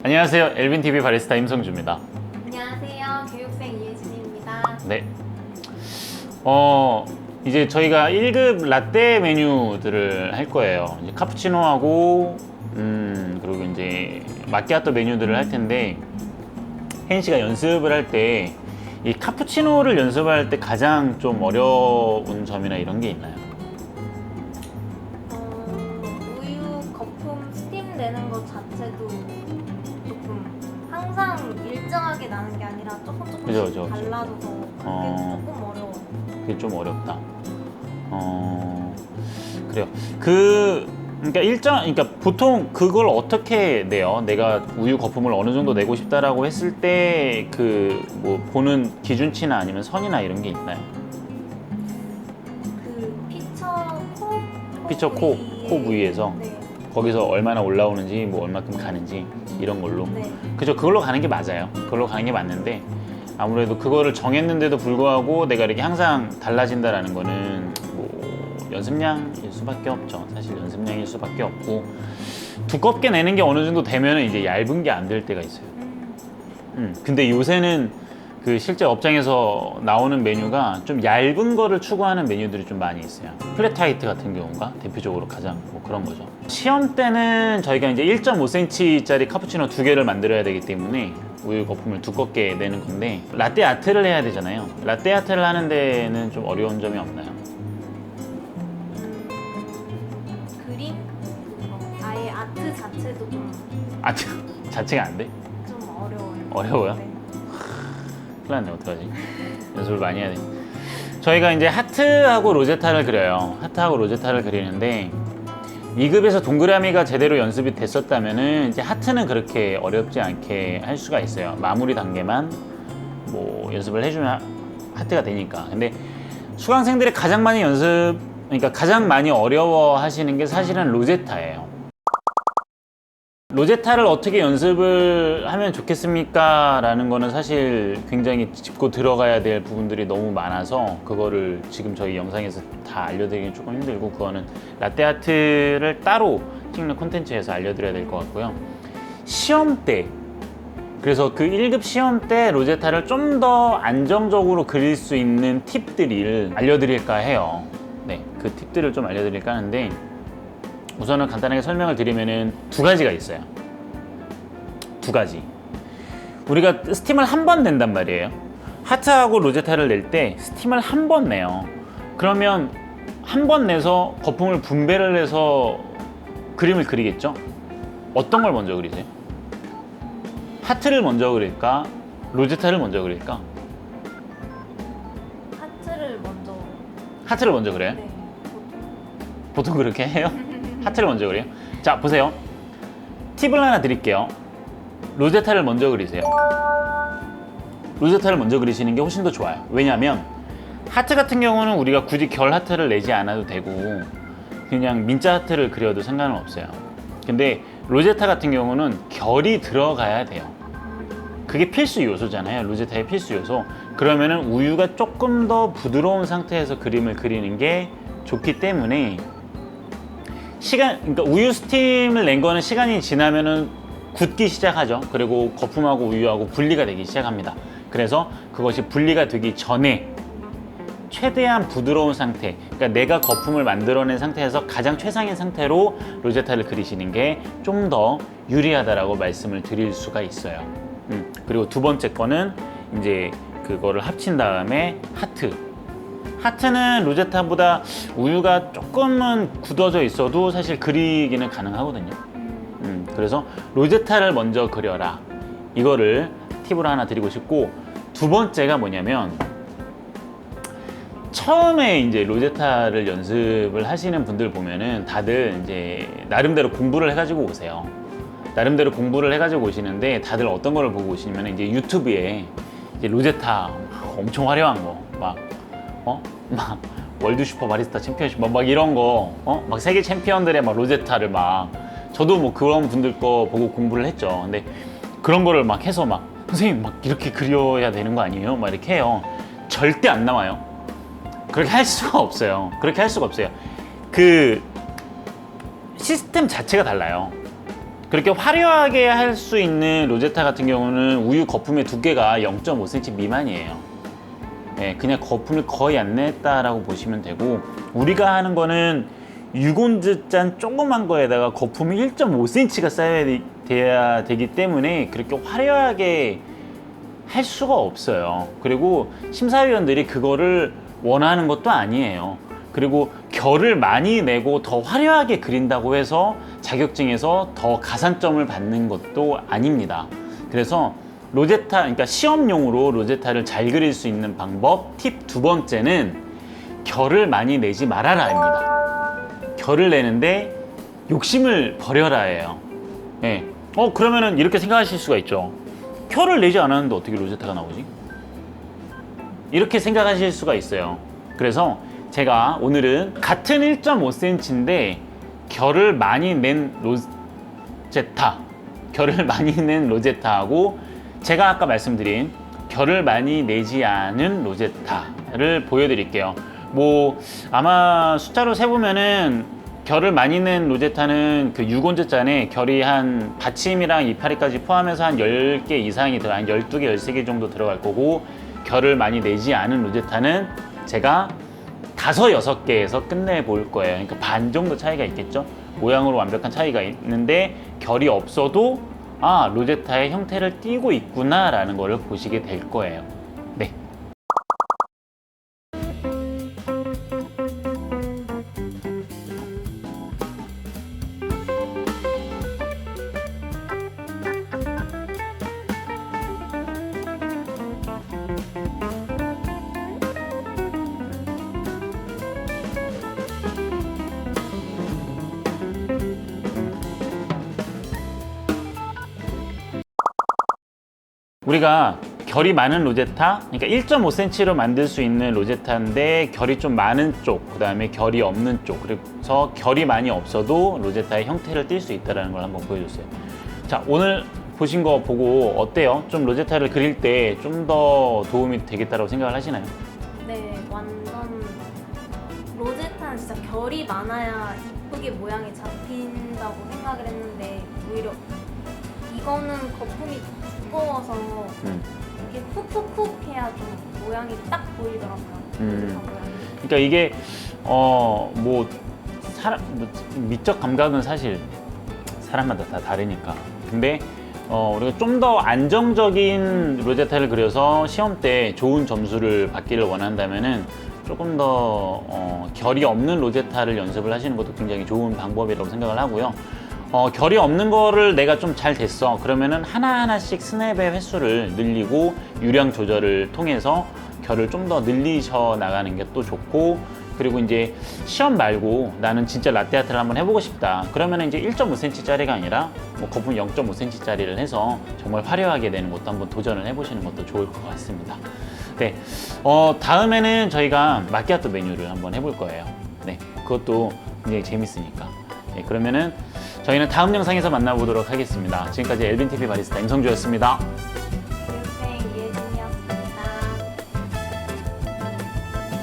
안녕하세요. 엘빈TV 바리스타 임성주입니다. 안녕하세요. 교육생 이혜진입니다. 네. 이제 저희가 1급 라떼 메뉴들을 할 거예요. 이제 카푸치노하고, 그리고 이제 마키아토 메뉴들을 할 텐데, 혜인 씨가 연습을 할 때, 이 카푸치노를 연습할 때 가장 좀 어려운 점이나 이런 게 있나요? 우유 거품 스팀 내는 것 자체도 조금 항상 일정하게 나는 게 아니라 조금씩 그죠. 달라져서 그게 조금 어려워요. 그게 좀 어렵다. 그래요. 그러니까 보통 그걸 어떻게 내요? 내가 우유 거품을 어느 정도 내고 싶다라고 했을 때 뭐 보는 기준치나 아니면 선이나 이런 게 있나요? 그 피처 코 부위에서 네. 거기서 얼마나 올라오는지 뭐 얼마큼 가는지 이런 걸로. 네. 그죠? 그걸로 가는 게 맞아요. 그걸로 가는 게 맞는데 아무래도 그거를 정했는데도 불구하고 내가 이렇게 항상 달라진다라는 거는 뭐 연습량일 수밖에 없죠. 사실 연습량일 수밖에 없고 두껍게 내는 게 어느 정도 되면 이제 얇은 게 안 될 때가 있어요. 근데 요새는 그 실제 업장에서 나오는 메뉴가 좀 얇은 거를 추구하는 메뉴들이 좀 많이 있어요. 플랫 화이트 같은 경우가 대표적으로 가장 뭐 그런 거죠. 시험 때는 저희가 이제 1.5cm짜리 카푸치노 2개를 만들어야 되기 때문에 우유 거품을 두껍게 내는 건데 라떼 아트를 해야 되잖아요. 라떼 아트를 하는 데는 좀 어려운 점이 없나요? 그림? 아예 아트 자체도 좀 아트 자체가 안 돼? 어려워요. 어려워요? 네. 큰일 났네. 어떡하지? 연습을 많이 해야 돼. 저희가 이제 하트하고 로제타를 그려요. 하트하고 로제타를 그리는데 2급에서 동그라미가 제대로 연습이 됐었다면은 이제 하트는 그렇게 어렵지 않게 할 수가 있어요. 마무리 단계만 뭐 연습을 해주면 하트가 되니까. 근데 수강생들이 가장 많이 그러니까 가장 많이 어려워 하시는 게 사실은 로제타예요. 로제타를 어떻게 연습을 하면 좋겠습니까? 라는 거는 사실 굉장히 짚고 들어가야 될 부분들이 너무 많아서 그거를 지금 저희 영상에서 다 알려드리긴 조금 힘들고 그거는 라떼 아트를 따로 찍는 콘텐츠에서 알려드려야 될 것 같고요. 시험 때 그래서 그 1급 시험 때 로제타를 좀 더 안정적으로 그릴 수 있는 팁들을 알려드릴까 해요. 네, 그 팁들을 좀 알려드릴까 하는데 우선은 간단하게 설명을 드리면은 두 가지가 있어요. 두 가지. 우리가 스팀을 한 번 낸단 말이에요. 하트하고 로제타를 낼 때 스팀을 한 번 내요. 그러면 한 번 내서 거품을 분배를 해서 그림을 그리겠죠? 어떤 걸 먼저 그리세요? 하트를 먼저 그릴까? 로제타를 먼저 그릴까? 하트를 먼저 그래요? 네. 보통 그렇게 해요? 하트를 먼저 그래요? 자, 보세요. 팁을 하나 드릴게요. 로제타를 먼저 그리세요. 로제타를 먼저 그리시는 게 훨씬 더 좋아요. 왜냐하면 하트 같은 경우는 우리가 굳이 결 하트를 내지 않아도 되고 그냥 민자 하트를 그려도 상관은 없어요. 근데 로제타 같은 경우는 결이 들어가야 돼요. 그게 필수 요소잖아요. 로제타의 필수 요소. 그러면은 우유가 조금 더 부드러운 상태에서 그림을 그리는 게 좋기 때문에 그러니까 우유 스팀을 낸 거는 시간이 지나면은 굳기 시작하죠. 그리고 거품하고 우유하고 분리가 되기 시작합니다. 그래서 그것이 분리가 되기 전에 최대한 부드러운 상태, 그러니까 내가 거품을 만들어낸 상태에서 가장 최상의 상태로 로제타를 그리시는 게 좀 더 유리하다라고 말씀을 드릴 수가 있어요. 그리고 두 번째 거는 이제 그거를 합친 다음에 하트는 로제타보다 우유가 조금은 굳어져 있어도 사실 그리기는 가능하거든요. 그래서 로제타를 먼저 그려라. 이거를 팁으로 하나 드리고 싶고 두 번째가 뭐냐면 처음에 이제 로제타를 연습을 하시는 분들 보면은 다들 이제 나름대로 공부를 해가지고 오세요. 나름대로 공부를 해가지고 오시는데 다들 어떤 거를 보고 오시냐면 이제 유튜브에 이제 로제타 엄청 화려한 거 막 월드 슈퍼 바리스타 챔피언십 막 이런 거 막 세계 챔피언들의 막 로제타를 막 저도 뭐 그런 분들 거 보고 공부를 했죠. 근데 그런 거를 막 해서 막 선생님 막 이렇게 그려야 되는 거 아니에요? 막 이렇게 해요. 절대 안 나와요. 그렇게 할 수가 없어요. 그렇게 할 수가 없어요. 그 시스템 자체가 달라요. 그렇게 화려하게 할 수 있는 로제타 같은 경우는 우유 거품의 두께가 0.5cm 미만이에요. 예, 그냥 거품을 거의 안 냈다라고 보시면 되고, 우리가 하는 거는 유곤즈 잔 조그만 거에다가 거품이 1.5cm가 쌓여야 돼야 되기 때문에 그렇게 화려하게 할 수가 없어요. 그리고 심사위원들이 그거를 원하는 것도 아니에요. 그리고 결을 많이 내고 더 화려하게 그린다고 해서 자격증에서 더 가산점을 받는 것도 아닙니다. 그래서 로제타, 그러니까 시험용으로 로제타를 잘 그릴 수 있는 방법 팁 두 번째는 결을 많이 내지 말아라입니다. 결을 내는데 욕심을 버려라예요. 예. 그러면은 이렇게 생각하실 수가 있죠. 결을 내지 않았는데 어떻게 로제타가 나오지? 이렇게 생각하실 수가 있어요. 그래서 제가 오늘은 같은 1.5cm인데 결을 많이 낸 로제타하고 제가 아까 말씀드린 결을 많이 내지 않은 로제타를 보여드릴게요. 뭐 아마 숫자로 세보면은 결을 많이 낸 로제타는 그 유곤즈 잔에 결이 한 받침이랑 이파리까지 포함해서 한 10개 이상이 한 12개, 13개 정도 들어갈 거고, 결을 많이 내지 않은 로제타는 제가 5, 6개에서 끝내볼 거예요. 그러니까 반 정도 차이가 있겠죠? 모양으로 완벽한 차이가 있는데 결이 없어도 로제타의 형태를 띠고 있구나 라는 거를 보시게 될 거예요. 네. 우리가 결이 많은 로제타, 그러니까 1.5cm로 만들 수 있는 로제타인데 결이 좀 많은 쪽, 그 다음에 결이 없는 쪽, 그래서 결이 많이 없어도 로제타의 형태를 띌 수 있다는 걸 한번 보여줬어요. 자, 오늘 보신 거 보고 어때요? 좀 로제타를 그릴 때 좀 더 도움이 되겠다고 생각을 하시나요? 네, 완전 로제타는 진짜 결이 많아야 이쁘게 모양이 잡힌다고 생각을 했는데 오히려 이거는 거품이 두꺼워서 이렇게 푹푹푹 해야 좀 모양이 딱 보이더라고요. 로제타 모양이. 그러니까 이게 미적 감각은 사실 사람마다 다 다르니까. 근데 우리가 좀 더 안정적인 로제타를 그려서 시험 때 좋은 점수를 받기를 원한다면은 조금 더 결이 없는 로제타를 연습을 하시는 것도 굉장히 좋은 방법이라고 생각을 하고요. 결이 없는 거를 내가 좀 잘 됐어. 그러면은 하나하나씩 스냅의 횟수를 늘리고 유량 조절을 통해서 결을 좀 더 늘리셔 나가는 게 또 좋고, 그리고 이제 시험 말고 나는 진짜 라떼아트를 한번 해보고 싶다. 그러면 이제 1.5cm짜리가 아니라 뭐 거품 0.5cm짜리를 해서 정말 화려하게 내는 것도 한번 도전을 해보시는 것도 좋을 것 같습니다. 네, 다음에는 저희가 마키아토 메뉴를 한번 해볼 거예요. 네, 그것도 굉장히 재밌으니까. 네, 그러면은 저희는 다음 영상에서 만나보도록 하겠습니다. 지금까지 엘빈TV 바리스타 임성주였습니다.